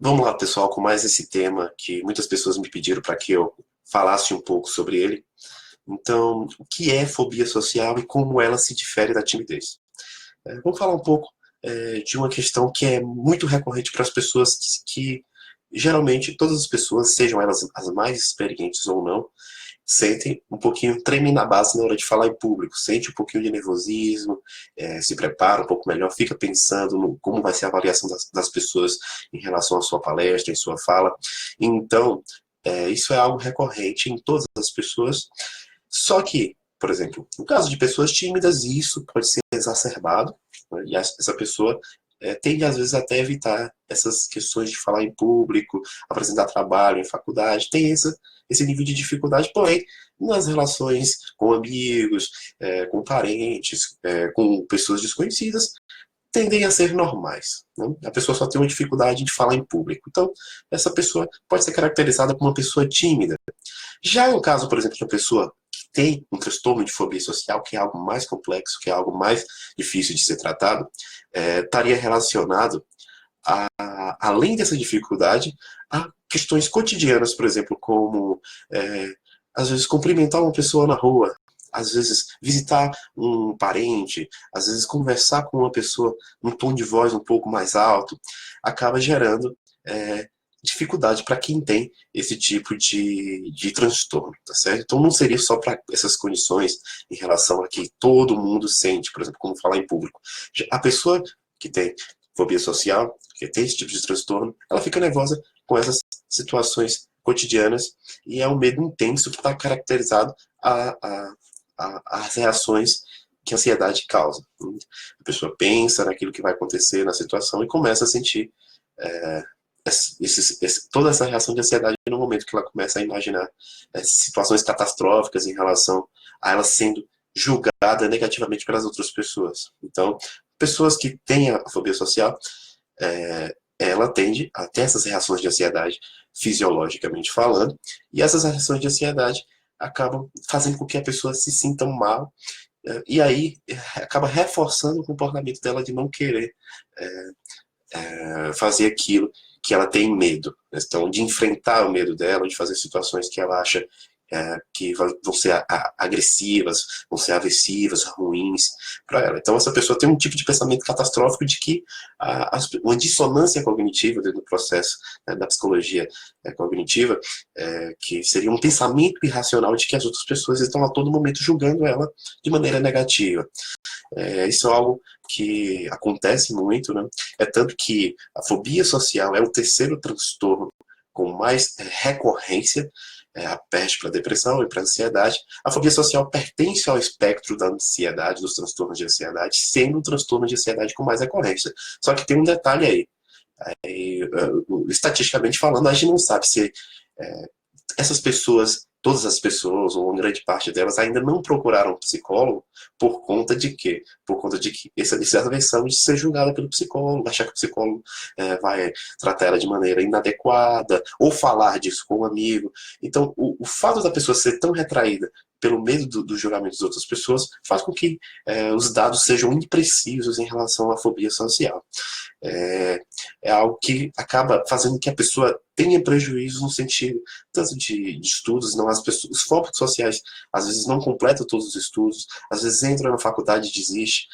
Vamos lá, pessoal, com mais esse tema que muitas pessoas me pediram para que eu falasse um pouco sobre ele. Então, o que é fobia social e como ela se difere da timidez? Vamos falar um pouco de uma questão que é muito recorrente para as pessoas que geralmente todas as pessoas, sejam elas as mais experientes ou não, sentem um pouquinho, tremem na base na hora de falar em público, sente um pouquinho de nervosismo, se prepara um pouco melhor, fica pensando no como vai ser a avaliação das pessoas em relação à sua palestra, em sua fala. Então, isso é algo recorrente em todas as pessoas, só que, por exemplo, no caso de pessoas tímidas, isso pode ser exacerbado, né, e essa pessoa tende, às vezes, até evitar essas questões de falar em público, apresentar trabalho em faculdade, tem esse nível de dificuldade, porém, nas relações com amigos, com parentes, com pessoas desconhecidas, tendem a ser normais. Né? A pessoa só tem uma dificuldade de falar em público. Então, essa pessoa pode ser caracterizada como uma pessoa tímida. Já no caso, por exemplo, de uma pessoa que tem um transtorno de fobia social, que é algo mais complexo, que é algo mais difícil de ser tratado, estaria relacionado, além dessa dificuldade, a questões cotidianas, por exemplo, como, às vezes, cumprimentar uma pessoa na rua, às vezes visitar um parente, às vezes conversar com uma pessoa num tom de voz um pouco mais alto, acaba gerando dificuldade para quem tem esse tipo de transtorno, tá certo? Então não seria só para essas condições em relação a que todo mundo sente, por exemplo, como falar em público. A pessoa que tem fobia social, que tem esse tipo de transtorno, ela fica nervosa com essas situações cotidianas e é um medo intenso que está caracterizado as reações que a ansiedade causa. A pessoa pensa naquilo que vai acontecer na situação e começa a sentir toda essa reação de ansiedade no momento que ela começa a imaginar situações catastróficas em relação a ela sendo julgada negativamente pelas outras pessoas. Então, pessoas que têm a fobia social, ela tende a ter essas reações de ansiedade fisiologicamente falando, e essas reações de ansiedade acabam fazendo com que a pessoa se sinta mal, e aí acaba reforçando o comportamento dela de não querer fazer aquilo que ela tem medo. Então, de enfrentar o medo dela, de fazer situações que ela acha que vão ser agressivas, vão ser aversivas, ruins para ela. Então, essa pessoa tem um tipo de pensamento catastrófico de que uma dissonância cognitiva dentro do processo da psicologia cognitiva, que seria um pensamento irracional de que as outras pessoas estão a todo momento julgando ela de maneira negativa. Isso é algo que acontece muito, né? É tanto que a fobia social é o terceiro transtorno com mais recorrência, a peste para a depressão e para a ansiedade. A fobia social pertence ao espectro da ansiedade, dos transtornos de ansiedade, sendo um transtorno de ansiedade com mais recorrência. Só que tem um detalhe aí. Estatisticamente falando, a gente não sabe se essas pessoas, todas as pessoas, ou uma grande parte delas, ainda não procuraram um psicólogo por conta de quê? Por conta de que essa aversão de ser julgada pelo psicólogo, achar que o psicólogo vai tratar ela de maneira inadequada, ou falar disso com um amigo. Então, o fato da pessoa ser tão retraída pelo medo do julgamento das outras pessoas faz com que os dados sejam imprecisos em relação à fobia social. É algo que acaba fazendo que a pessoa tenha prejuízo no sentido tanto de estudos, não as pessoas, os focos sociais às vezes não completam todos os estudos, às vezes entra na faculdade e desiste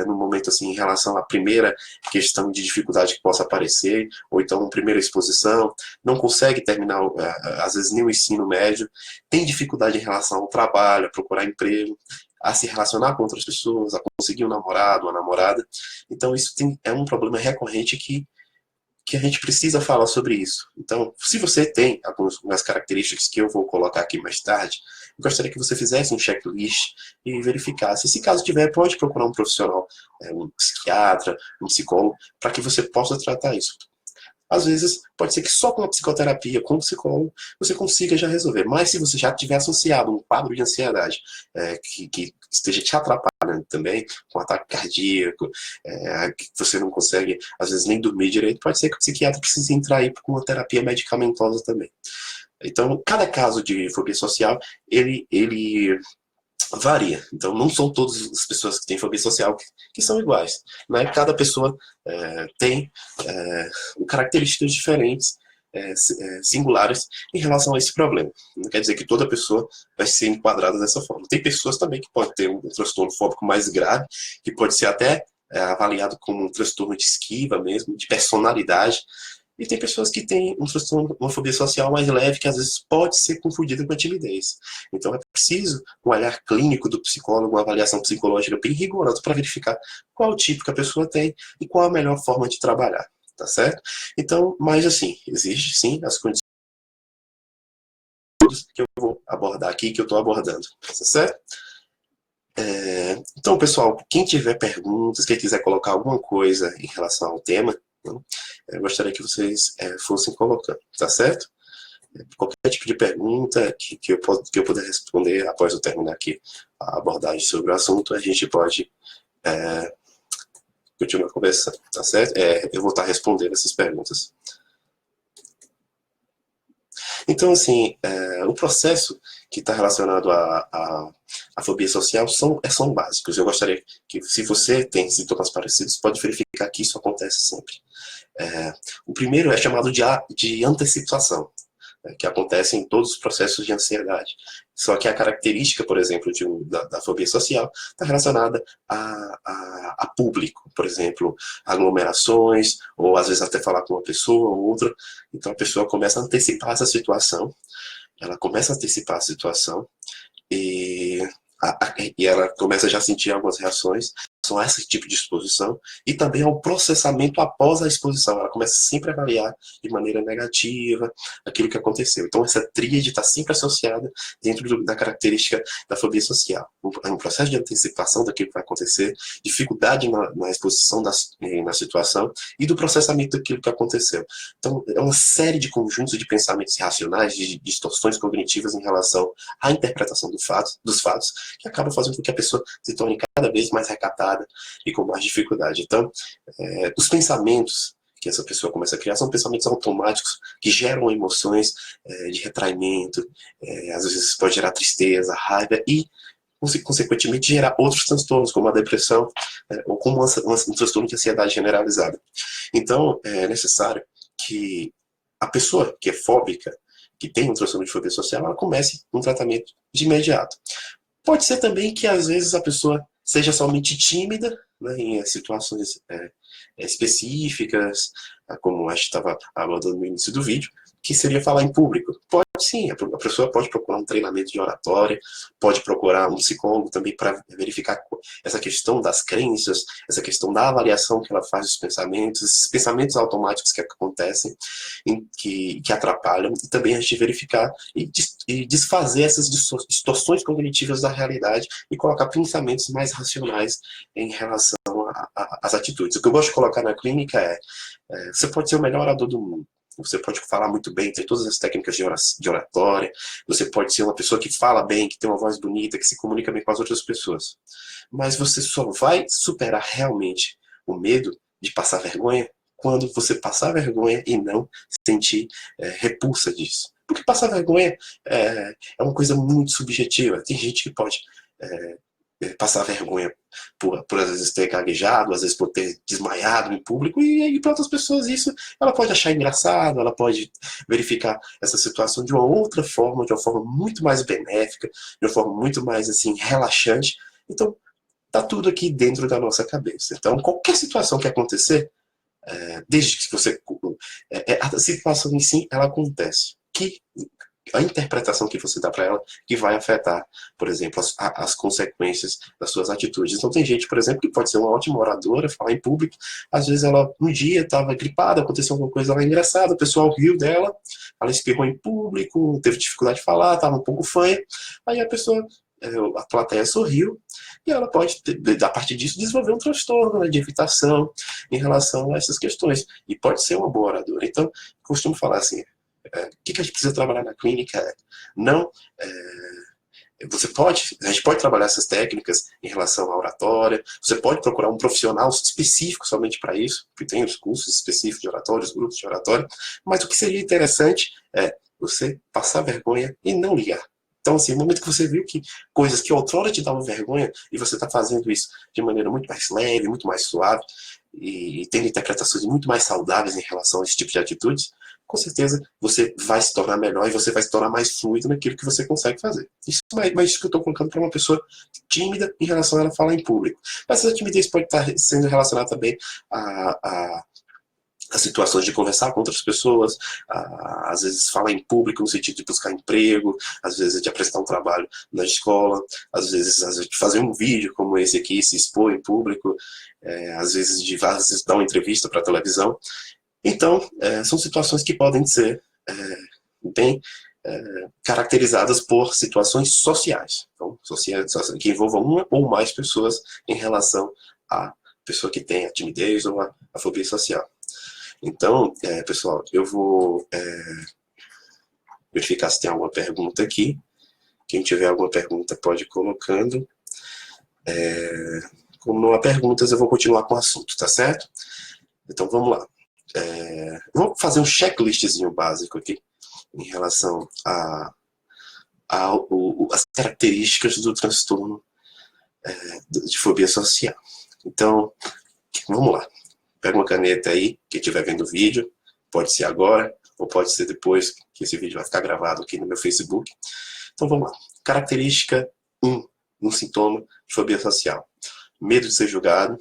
no momento assim em relação à primeira questão de dificuldade que possa aparecer, ou então primeira exposição, não consegue terminar às vezes nem o ensino médio, tem dificuldade em relação ao trabalho, a procurar emprego, a se relacionar com outras pessoas, a conseguir um namorado, uma namorada. Então isso é um problema recorrente que a gente precisa falar sobre isso. Então, se você tem algumas características que eu vou colocar aqui mais tarde, eu gostaria que você fizesse um checklist e verificasse. Se caso tiver, pode procurar um profissional, um psiquiatra, um psicólogo, para que você possa tratar isso. Às vezes, pode ser que só com a psicoterapia, com o psicólogo, você consiga já resolver. Mas se você já tiver associado um quadro de ansiedade que esteja te atrapalhando também, com ataque cardíaco, que você não consegue, às vezes, nem dormir direito, pode ser que o psiquiatra precise entrar aí com uma terapia medicamentosa também. Então, cada caso de fobia social, ele varia. Então, não são todas as pessoas que têm fobia social que são iguais. Né? Cada pessoa tem características diferentes, singulares, em relação a esse problema. Não quer dizer que toda pessoa vai ser enquadrada dessa forma. Tem pessoas também que podem ter um transtorno fóbico mais grave, que pode ser até avaliado como um transtorno de esquiva mesmo, de personalidade. E tem pessoas que têm um transtorno, uma fobia social mais leve, que às vezes pode ser confundida com a timidez. Então é preciso um olhar clínico do psicólogo, uma avaliação psicológica bem rigorosa para verificar qual o tipo que a pessoa tem e qual a melhor forma de trabalhar, tá certo? Então, mas assim, existe sim as condições que eu vou abordar aqui, que eu estou abordando, tá certo? Então, pessoal, quem tiver perguntas, quem quiser colocar alguma coisa em relação ao tema, eu gostaria que vocês fossem colocando, tá certo? Qualquer tipo de pergunta que eu puder responder após eu terminar aqui a abordagem sobre o assunto, a gente pode continuar conversando, tá certo? Eu vou estar respondendo essas perguntas. Então, assim, o processo que está relacionado à fobia social são básicos. Eu gostaria que, se você tem sintomas parecidos, pode verificar que isso acontece sempre. O primeiro é chamado de antecipação, que acontece em todos os processos de ansiedade. Só que a característica, por exemplo, da fobia social está relacionada a público, por exemplo, aglomerações, ou às vezes até falar com uma pessoa ou outra. Então a pessoa começa a antecipar essa situação, ela começa a antecipar a situação e, e ela começa já a sentir algumas reações a esse tipo de exposição, e também ao processamento após a exposição. Ela começa sempre a avaliar de maneira negativa aquilo que aconteceu. Então essa tríade está sempre associada dentro da característica da fobia social. Um processo de antecipação daquilo que vai acontecer, dificuldade na exposição na situação e do processamento daquilo que aconteceu. Então é uma série de conjuntos de pensamentos irracionais, de distorções cognitivas em relação à interpretação dos fatos, que acaba fazendo com que a pessoa se torne cada vez mais recatada e com mais dificuldade. Então, os pensamentos que essa pessoa começa a criar são pensamentos automáticos que geram emoções de retraimento, às vezes pode gerar tristeza, raiva e, consequentemente, gerar outros transtornos, como a depressão ou como um transtorno de ansiedade generalizada. Então, é necessário que a pessoa que é fóbica, que tem um transtorno de fobia social, ela comece um tratamento de imediato. Pode ser também que, às vezes, a pessoa seja somente tímida, né, em situações específicas, como a gente estava abordando no início do vídeo, que seria falar em público. Pode sim, a pessoa pode procurar um treinamento de oratória, pode procurar um psicólogo também para verificar essa questão das crenças, essa questão da avaliação que ela faz dos pensamentos, esses pensamentos automáticos que acontecem, que atrapalham, e também a gente verificar e desfazer essas distorções cognitivas da realidade e colocar pensamentos mais racionais em relação às atitudes. O que eu gosto de colocar na clínica você pode ser o melhor orador do mundo, você pode falar muito bem, tem todas as técnicas de oratória, você pode ser uma pessoa que fala bem, que tem uma voz bonita, que se comunica bem com as outras pessoas. Mas você só vai superar realmente o medo de passar vergonha quando você passar vergonha e não sentir repulsa disso. Porque passar vergonha é uma coisa muito subjetiva. Tem gente que pode passar vergonha por às vezes ter gaguejado, às vezes por ter desmaiado em público, e para outras pessoas isso ela pode achar engraçado, ela pode verificar essa situação de uma outra forma, de uma forma muito mais benéfica, de uma forma muito mais assim relaxante. Então tá tudo aqui dentro da nossa cabeça. Então qualquer situação que acontecer, desde que você a situação em si ela acontece, que a interpretação que você dá para ela que vai afetar, por exemplo, as consequências das suas atitudes. Então tem gente, por exemplo, que pode ser uma ótima oradora, falar em público, às vezes ela um dia estava gripada, aconteceu alguma coisa lá engraçada, o pessoal riu dela, ela espirrou em público, teve dificuldade de falar, estava um pouco fanha, aí a pessoa, a plateia sorriu, e ela pode, a partir disso, desenvolver um transtorno, né, de evitação em relação a essas questões, e pode ser uma boa oradora. Então, costumo falar assim, o que a gente precisa trabalhar na clínica não a gente pode trabalhar essas técnicas em relação à oratória, você pode procurar um profissional específico somente para isso, que tem os cursos específicos de oratória, os grupos de oratória, mas o que seria interessante é você passar vergonha e não ligar. Então, assim, no momento que você viu que coisas que outrora te davam vergonha, e você está fazendo isso de maneira muito mais leve, muito mais suave, e tendo interpretações muito mais saudáveis em relação a esse tipo de atitudes, com certeza você vai se tornar melhor e você vai se tornar mais fluido naquilo que você consegue fazer. Isso, mas isso que eu estou colocando para uma pessoa tímida em relação a ela falar em público. Mas essa timidez pode estar sendo relacionada também a as situações de conversar com outras pessoas, às vezes falar em público no sentido de buscar emprego, às vezes de apresentar um trabalho na escola, às vezes de fazer um vídeo como esse aqui, se expor em público, às vezes de dar uma entrevista para a televisão. Então, são situações que podem ser bem caracterizadas por situações sociais, então, que envolvam uma ou mais pessoas em relação à pessoa que tem a timidez ou a fobia social. Então, pessoal, eu vou verificar se tem alguma pergunta aqui. Quem tiver alguma pergunta pode ir colocando. Como não há perguntas, eu vou continuar com o assunto, tá certo? Então, vamos lá. Vou fazer um checklistzinho básico aqui em relação às características do transtorno de fobia social. Então, vamos lá. Pega uma caneta aí, quem estiver vendo o vídeo, pode ser agora, ou pode ser depois, que esse vídeo vai ficar gravado aqui no meu Facebook. Então vamos lá. Característica 1, um sintoma de fobia social. Medo de ser julgado.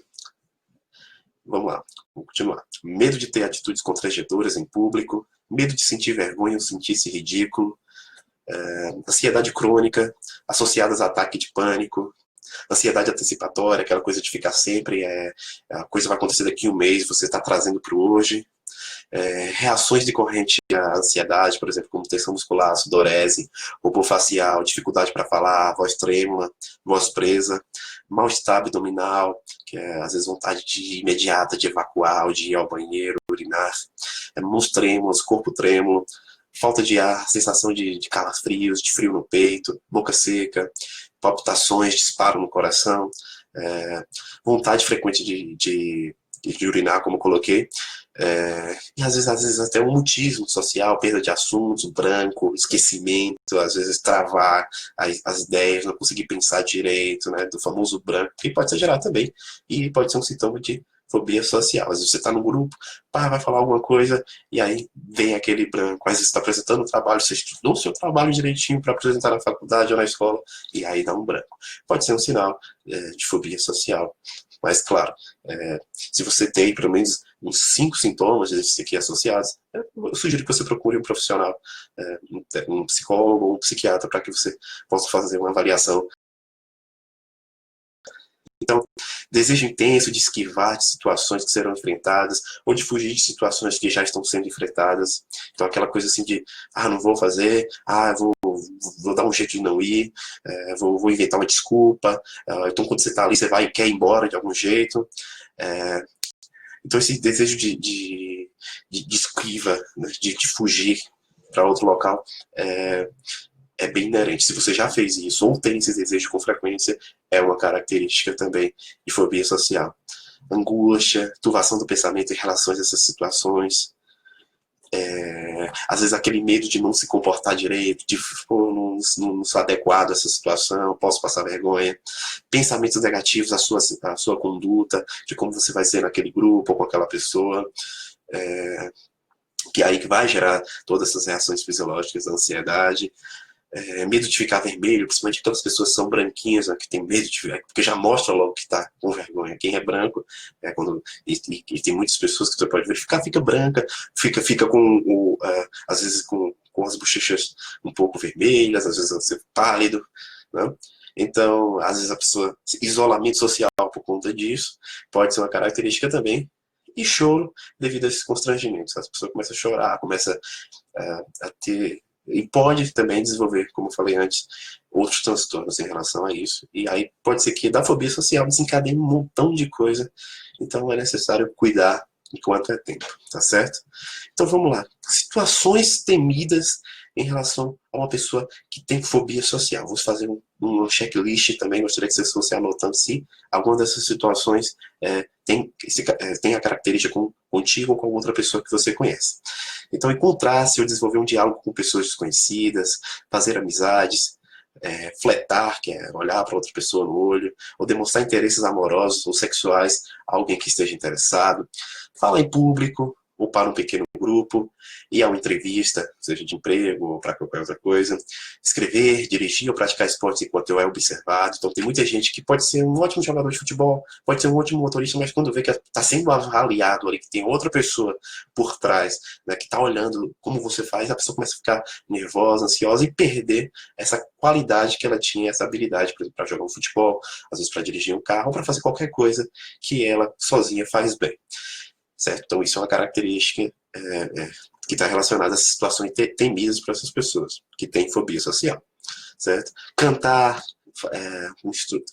Vamos lá, vamos continuar. Medo de ter atitudes constrangedoras em público, medo de sentir vergonha ou sentir-se ridículo, ansiedade crônica, associadas a ataque de pânico, ansiedade antecipatória, aquela coisa de ficar sempre, a coisa vai acontecer daqui a um mês, você está trazendo para o hoje. Reações decorrentes à ansiedade, por exemplo, como tensão muscular, sudorese, rubor facial, dificuldade para falar, voz trêmula, voz presa, mal-estar abdominal, que é às vezes vontade imediata de evacuar ou de ir ao banheiro, urinar, mãos trêmulas, corpo trêmulo, falta de ar, sensação de calafrios, de frio no peito, boca seca, palpitações, disparo no coração, vontade frequente de urinar, como eu coloquei, e às vezes até um mutismo social, perda de assuntos, branco, esquecimento, às vezes travar as ideias, não conseguir pensar direito, né, do famoso branco, que pode ser gerado também, e pode ser um sintoma de fobia social. Às vezes você está no grupo, vai falar alguma coisa, e aí vem aquele branco. Às vezes você está apresentando o trabalho, você estudou o seu trabalho direitinho para apresentar na faculdade ou na escola, e aí dá um branco. Pode ser um sinal de fobia social. Mas, claro, se você tem pelo menos uns 5 sintomas desses aqui associados, eu sugiro que você procure um profissional, um psicólogo ou um psiquiatra, para que você possa fazer uma avaliação. Então, desejo intenso de esquivar de situações que serão enfrentadas, ou de fugir de situações que já estão sendo enfrentadas. Então, aquela coisa assim de, não vou fazer, vou dar um jeito de não ir, vou inventar uma desculpa. Então, quando você está ali, você vai e quer ir embora de algum jeito. Então, esse desejo de esquiva, né, de fugir para outro local, é bem inerente. Se você já fez isso ou tem esse desejo com frequência, é uma característica também de fobia social. Angústia, turvação do pensamento em relação a essas situações. Às vezes aquele medo de não se comportar direito, de não ser adequado a essa situação, posso passar vergonha. Pensamentos negativos à sua conduta, de como você vai ser naquele grupo ou com aquela pessoa. Que é aí que vai gerar todas essas reações fisiológicas, a ansiedade. Medo de ficar vermelho, principalmente aquelas pessoas que são branquinhas, né, que tem medo de ficar, porque já mostra logo que está com vergonha. Quem é branco, e tem muitas pessoas que você pode verificar, fica branca, fica com, às vezes com as bochechas um pouco vermelhas, às vezes você pálido, né? Então, às vezes a pessoa, isolamento social por conta disso, pode ser uma característica também. E choro devido a esses constrangimentos. As pessoas começam a chorar, começam a ter... E pode também desenvolver, como eu falei antes, outros transtornos em relação a isso. E aí pode ser que da fobia social desencadeie um montão de coisa. Então é necessário cuidar enquanto é tempo, tá certo? Então vamos lá. Situações temidas em relação a uma pessoa que tem fobia social. Vamos fazer um checklist também. Gostaria que vocês fossem anotando se alguma dessas situações tem a característica contigo ou com outra pessoa que você conhece. Então, encontrar-se ou desenvolver um diálogo com pessoas desconhecidas, fazer amizades, fletar, que é olhar para outra pessoa no olho, ou demonstrar interesses amorosos ou sexuais a alguém que esteja interessado, falar em público ou para um pequeno grupo, ir a uma entrevista, seja de emprego ou para qualquer outra coisa, escrever, dirigir ou praticar esportes enquanto é observado. Então tem muita gente que pode ser um ótimo jogador de futebol, pode ser um ótimo motorista, mas quando vê que está sendo avaliado ali, que tem outra pessoa por trás, né, que está olhando como você faz, a pessoa começa a ficar nervosa, ansiosa e perder essa qualidade que ela tinha, essa habilidade para jogar um futebol, às vezes para dirigir um carro, ou para fazer qualquer coisa que ela sozinha faz bem. Certo? Então isso é uma característica que está relacionada a situações temidas para essas pessoas, que têm fobia social. Certo? Cantar,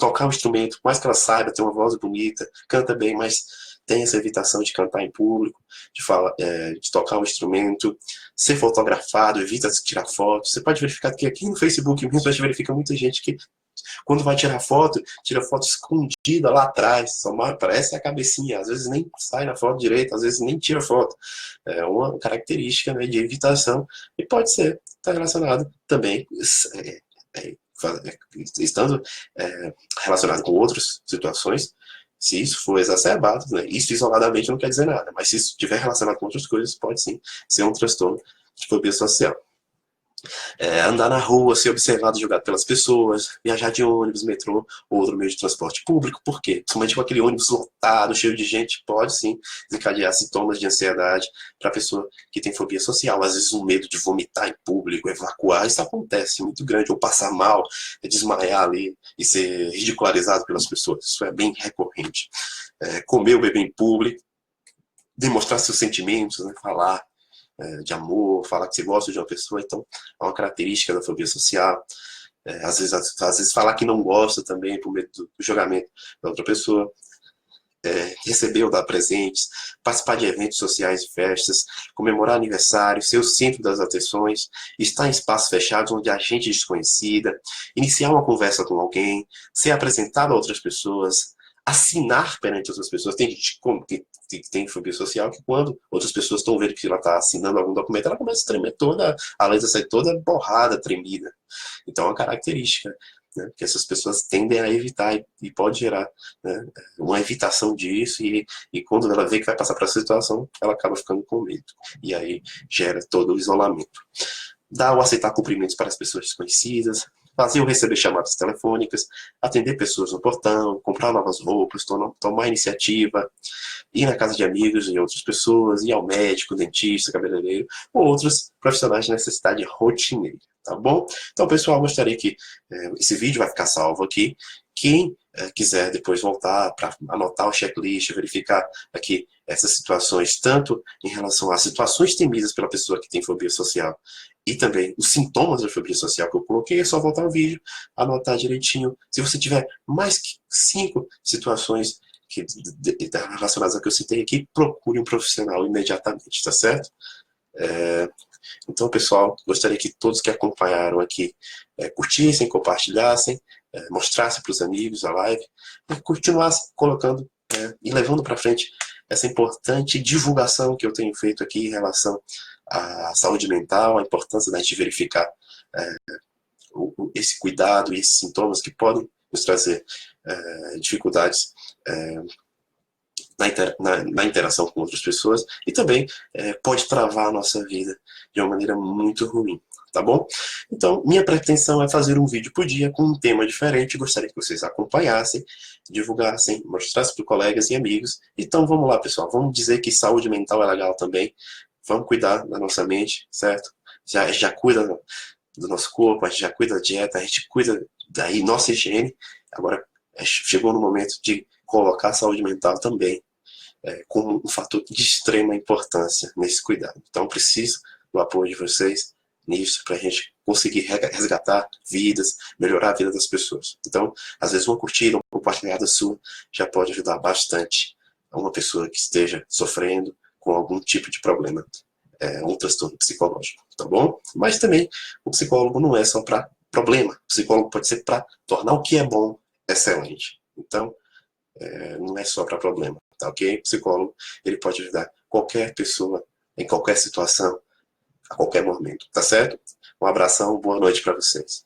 tocar um instrumento, por mais que ela saiba, tem uma voz bonita, canta bem, mas tem essa evitação de cantar em público, de tocar um instrumento, ser fotografado, evita tirar fotos. Você pode verificar que aqui no Facebook mesmo a gente verifica muita gente que, quando vai tirar foto, tira foto escondida lá atrás, só aparece a cabecinha, às vezes nem sai na foto direita, às vezes nem tira foto. É uma característica, né, de evitação, e pode ser, está relacionado também, estando relacionado com outras situações. Se isso for exacerbado, né, isso isoladamente não quer dizer nada, mas se isso estiver relacionado com outras coisas, pode sim ser um transtorno de fobia social. Andar na rua, ser observado, julgado pelas pessoas, viajar de ônibus, metrô ou outro meio de transporte público. Por quê? Principalmente com aquele ônibus lotado, cheio de gente, pode sim desencadear sintomas de ansiedade para a pessoa que tem fobia social. Às vezes um medo de vomitar em público, evacuar, isso acontece muito grande, ou passar mal, desmaiar ali e ser ridicularizado pelas pessoas. Isso é bem recorrente. Comer ou beber em público, demonstrar seus sentimentos, né, falar de amor, falar que você gosta de uma pessoa, então é uma característica da fobia social. Às vezes falar que não gosta também por medo do julgamento da outra pessoa. Receber ou dar presentes, participar de eventos sociais e festas, comemorar aniversário, ser o centro das atenções, estar em espaços fechados onde há gente desconhecida, iniciar uma conversa com alguém, ser apresentado a outras pessoas, assinar perante outras pessoas. Tem gente que tem fobia social que, quando outras pessoas estão vendo que ela está assinando algum documento, ela começa a tremer toda, a letra sai toda borrada, tremida. Então é uma característica, né, que essas pessoas tendem a evitar, e pode gerar, né, uma evitação disso, e quando ela vê que vai passar para essa situação, ela acaba ficando com medo. E aí gera todo o isolamento. Dar ou aceitar cumprimentos para as pessoas desconhecidas, fazer ou receber chamadas telefônicas, atender pessoas no portão, comprar novas roupas, tomar iniciativa, ir na casa de amigos e outras pessoas, ir ao médico, dentista, cabeleireiro, ou outros profissionais de necessidade rotineira, tá bom? Então, pessoal, gostaria que esse vídeo vai ficar salvo aqui. Quem quiser depois voltar para anotar o checklist, verificar aqui essas situações, tanto em relação às situações temidas pela pessoa que tem fobia social, e também os sintomas da fobia social que eu coloquei, é só voltar ao vídeo, anotar direitinho. Se você tiver mais que 5 situações relacionadas ao que eu citei aqui, procure um profissional imediatamente, tá certo? Então, pessoal, gostaria que todos que acompanharam aqui curtissem, compartilhassem, mostrassem para os amigos a live, e continuassem colocando e levando para frente essa importante divulgação que eu tenho feito aqui em relação à saúde mental, a importância da gente verificar esse cuidado e esses sintomas que podem nos trazer dificuldades na interação com outras pessoas, e também pode travar a nossa vida de uma maneira muito ruim, tá bom? Então, minha pretensão é fazer um vídeo por dia com um tema diferente. Gostaria que vocês acompanhassem, divulgassem, mostrassem para colegas e amigos. Então, vamos lá, pessoal, vamos dizer que saúde mental é legal também. Vamos cuidar da nossa mente, certo? Já cuida do nosso corpo, a gente já cuida da dieta, a gente cuida da nossa higiene. Agora, chegou no momento de colocar a saúde mental também como um fator de extrema importância nesse cuidado. Então, preciso do apoio de vocês nisso, para a gente conseguir resgatar vidas, melhorar a vida das pessoas. Então, às vezes uma curtida, uma compartilhada sua já pode ajudar bastante a uma pessoa que esteja sofrendo com algum tipo de problema, um transtorno psicológico, tá bom? Mas também, o psicólogo não é só para problema. O psicólogo pode ser para tornar o que é bom excelente. Então, não é só para problema, tá ok? O psicólogo, ele pode ajudar qualquer pessoa, em qualquer situação, a qualquer momento, tá certo? Um abração, boa noite para vocês.